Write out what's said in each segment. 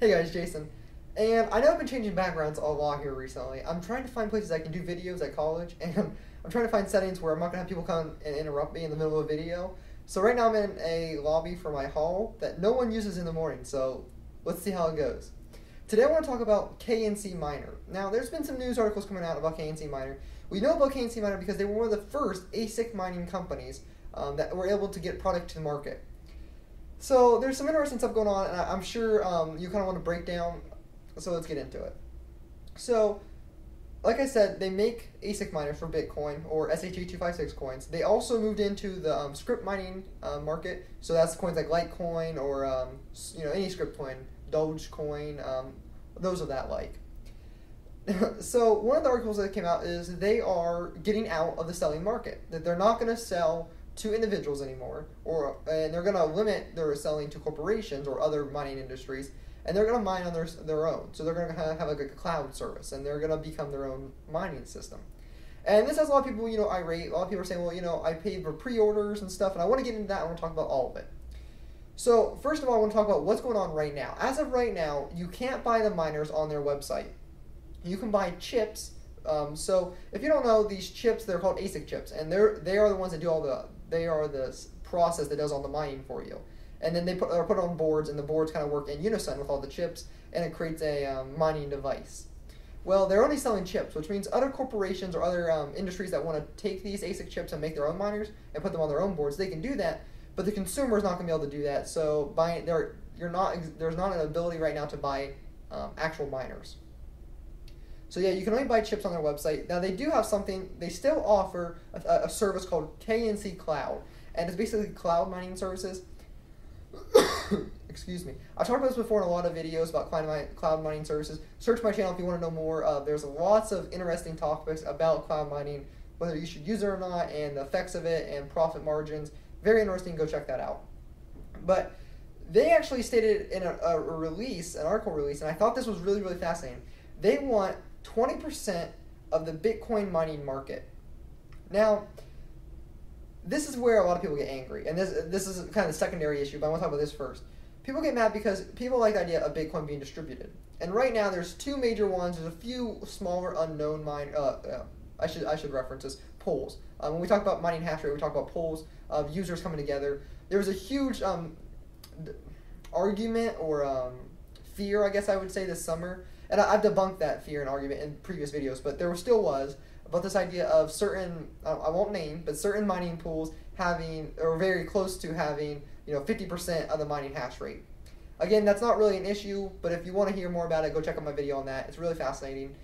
Hey guys, Jason. And I know I've been changing backgrounds a lot here recently. I'm trying to find places I can do videos at college, and I'm trying to find settings where I'm not going to have people come and interrupt me in the middle of a video. So right now I'm in a lobby for my hall that no one uses in the morning, so let's see how it goes. Today I want to talk about KNC Miner. Now there's been some news articles coming out about KNC Miner. We know about KNC Miner because they were one of the first ASIC mining companies that were able to get product to the market. So there's some interesting stuff going on, and I'm sure you kind of want to break down, so let's get into it. So, like I said, they make ASIC miners for Bitcoin, or SHA-256 coins. They also moved into the script mining market, so that's coins like Litecoin or any script coin, Dogecoin, those of that like. So one of the articles that came out is they are getting out of the selling market, that they're not going to sell to individuals anymore, and they're going to limit their selling to corporations or other mining industries, and they're going to mine on their own. So they're going to have like a cloud service, and they're going to become their own mining system. And this has a lot of people, irate. A lot of people are saying, well, I paid for pre-orders and stuff, and I want to get into that. I want to talk about all of it. So first of all, I want to talk about what's going on right now. As of right now, you can't buy the miners on their website. You can buy chips. So if you don't know, these chips, they're called ASIC chips, and they are the ones that do they are the process that does all the mining for you. And then they put it on boards, and the boards kind of work in unison with all the chips, and it creates a mining device. Well, they're only selling chips, which means other corporations or other industries that want to take these ASIC chips and make their own miners and put them on their own boards, they can do that, but the consumer is not going to be able to do that. So there's not an ability right now to buy actual miners. So yeah, you can only buy chips on their website. Now they do have something, they still offer a service called KNC Cloud, and it's basically cloud mining services. Excuse me. I've talked about this before in a lot of videos about cloud mining services. Search my channel if you want to know more. There's lots of interesting topics about cloud mining, whether you should use it or not, and the effects of it, and profit margins. Very interesting, go check that out. But they actually stated in an article release, and I thought this was really, really fascinating. They want 20% of the Bitcoin mining market. Now, this is where a lot of people get angry, and this is kind of the secondary issue, but I want to talk about this first. People get mad because people like the idea of Bitcoin being distributed. And right now, there's two major ones. There's a few smaller unknown I should reference this, pools. When we talk about mining hash rate, we talk about pools of users coming together. There was a huge argument or fear, I guess I would say, this summer. And I've debunked that fear and argument in previous videos, but there still was about this idea of certain, I won't name, but certain mining pools having, or very close to having, 50% of the mining hash rate. Again, that's not really an issue, but if you want to hear more about it, go check out my video on that. It's really fascinating.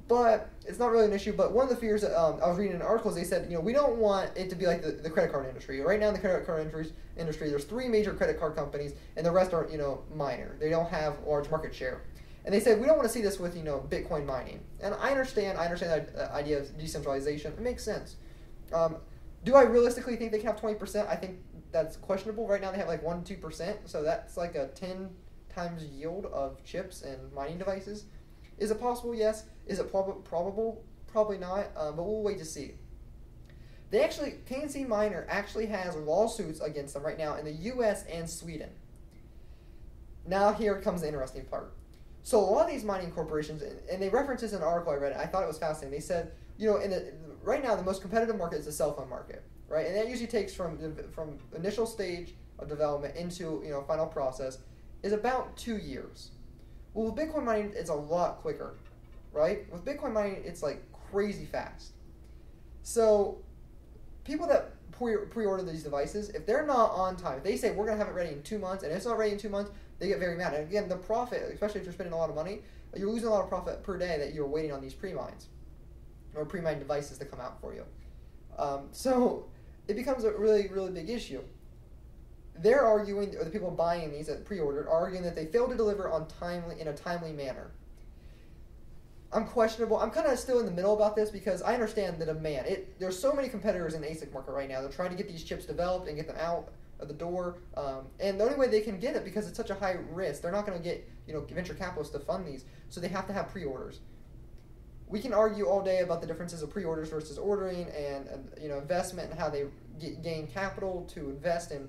But it's not really an issue, but one of the fears that I was reading in articles, they said, we don't want it to be like the credit card industry. Right now in the credit card industry, there's 3 major credit card companies, and the rest are, minor. They don't have large market share. And they said, we don't want to see this with, Bitcoin mining. And I understand the idea of decentralization. It makes sense. Do I realistically think they can have 20%? I think that's questionable. Right now they have like 1-2%, so that's like a 10 times yield of chips and mining devices. Is it possible? Yes. Is it probable? Probably not, but we'll wait to see. KNC Miner actually has lawsuits against them right now in the U.S. and Sweden. Now here comes the interesting part. So a lot of these mining corporations, and they reference this in an article I read, I thought it was fascinating. They said, right now the most competitive market is the cell phone market, right? And that usually takes from initial stage of development into final process is about 2 years. Well, with Bitcoin mining, it's a lot quicker, right? With Bitcoin mining, it's like crazy fast. So people that pre-order these devices, if they're not on time, if they say we're going to have it ready in 2 months, and it's not ready in 2 months, they get very mad. And again, the profit, especially if you're spending a lot of money, you're losing a lot of profit per day that you're waiting on these pre-mines or pre-mined devices to come out for you. So it becomes a really, really big issue. They're arguing, or the people buying these at pre-order, are arguing that they failed to deliver in a timely manner. I'm questionable. I'm kind of still in the middle about this because I understand the demand. There's so many competitors in the ASIC market right now. They're trying to get these chips developed and get them out of the door. And the only way they can get it, because it's such a high risk, they're not going to get venture capitalists to fund these. So they have to have pre-orders. We can argue all day about the differences of pre-orders versus ordering, and investment and how they gain capital to invest and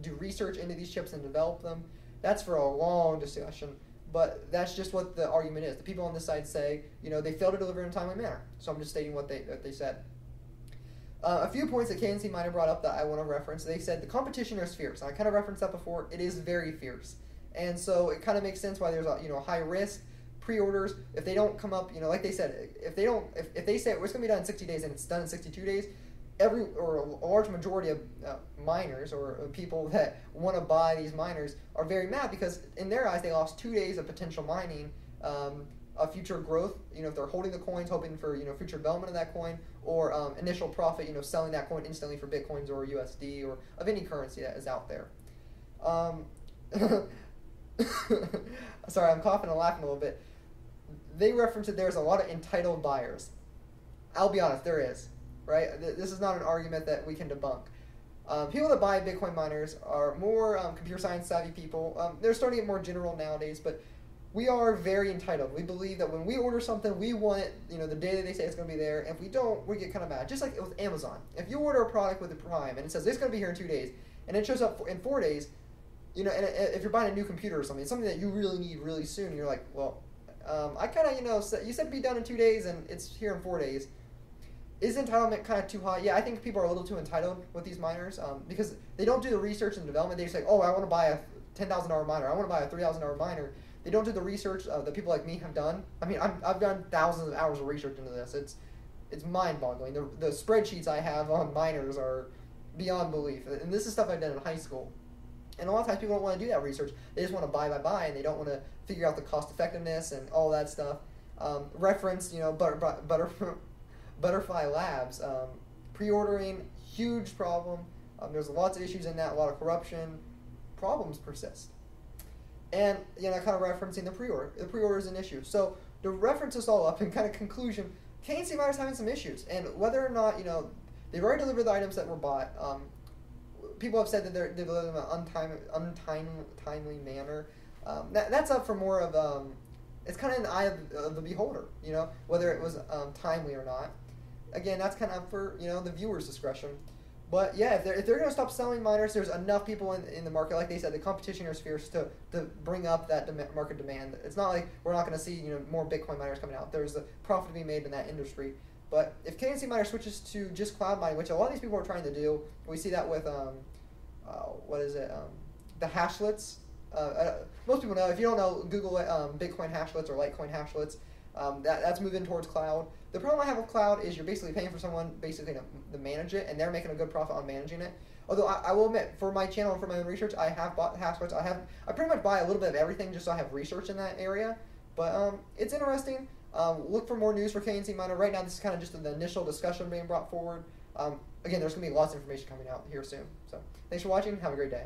do research into these chips and develop them. That's for a long discussion. But that's just what the argument is. The people on this side say, they failed to deliver in a timely manner. So I'm just stating what they said. A few points that KNC Miner brought up that I want to reference. They said the competition is fierce. And I kind of referenced that before. It is very fierce. And so it kind of makes sense why there's a high risk. Pre-orders, if they don't come up, like they said, if they say it's going to be done in 60 days and it's done in 62 days, a large majority of miners or people that want to buy these miners are very mad because in their eyes they lost 2 days of potential mining, of future growth. If they're holding the coins, hoping for future development of that coin, or initial profit, selling that coin instantly for Bitcoins or USD or of any currency that is out there. Sorry, I'm coughing and laughing a little bit. They reference that there's a lot of entitled buyers. I'll be honest, there is. Right? This is not an argument that we can debunk. People that buy Bitcoin miners are more computer science savvy people. They're starting to get more general nowadays, but we are very entitled. We believe that when we order something, we want it, the day that they say it's going to be there. And if we don't, we get kind of mad. Just like with Amazon. If you order a product with a Prime and it says it's going to be here in 2 days, and it shows up in 4 days, and if you're buying a new computer or something, it's something that you really need really soon, and you're like, well, I kind of, you said it'd be done in 2 days, and it's here in 4 days. Is entitlement kind of too high? Yeah, I think people are a little too entitled with these miners because they don't do the research and development. They just say, oh, I want to buy a $10,000 miner. I want to buy a $3,000 miner. They don't do the research that people like me have done. I mean, I've done thousands of hours of research into this. It's mind-boggling. The spreadsheets I have on miners are beyond belief. And this is stuff I've done in high school. And a lot of times people don't want to do that research. They just want to buy, and they don't want to figure out the cost-effectiveness and all that stuff. Reference, Butterfly Labs, pre-ordering, huge problem. There's lots of issues in that, a lot of corruption. Problems persist. And, kind of referencing the pre-order. The pre-order is an issue. So, to reference this all up, in kind of conclusion, KNC Miner is having some issues. And whether or not, they've already delivered the items that were bought. People have said that they're delivering them in an untimely manner. That's up for more of, it's kind of in the eye of the beholder, whether it was timely or not. Again, that's kind of up for, the viewer's discretion. But yeah, if they're going to stop selling miners, there's enough people in the market. Like they said, the competition is fierce to bring up that market demand. It's not like we're not going to see more Bitcoin miners coming out. There's a profit to be made in that industry. But if KNC Miner switches to just cloud mining, which a lot of these people are trying to do, we see that with the hashrates. Most people know. If you don't know, Google it, Bitcoin hashrates or Litecoin hashrates. That's moving towards cloud. The problem I have with cloud is you're basically paying for someone basically to manage it, and they're making a good profit on managing it. Although I will admit, for my channel and for my own research, I have bought hashrates. I pretty much buy a little bit of everything just so I have research in that area. But it's interesting. Look for more news for KNC Miner. Right now, this is kind of just the initial discussion being brought forward. Again, there's going to be lots of information coming out here soon. So thanks for watching. Have a great day.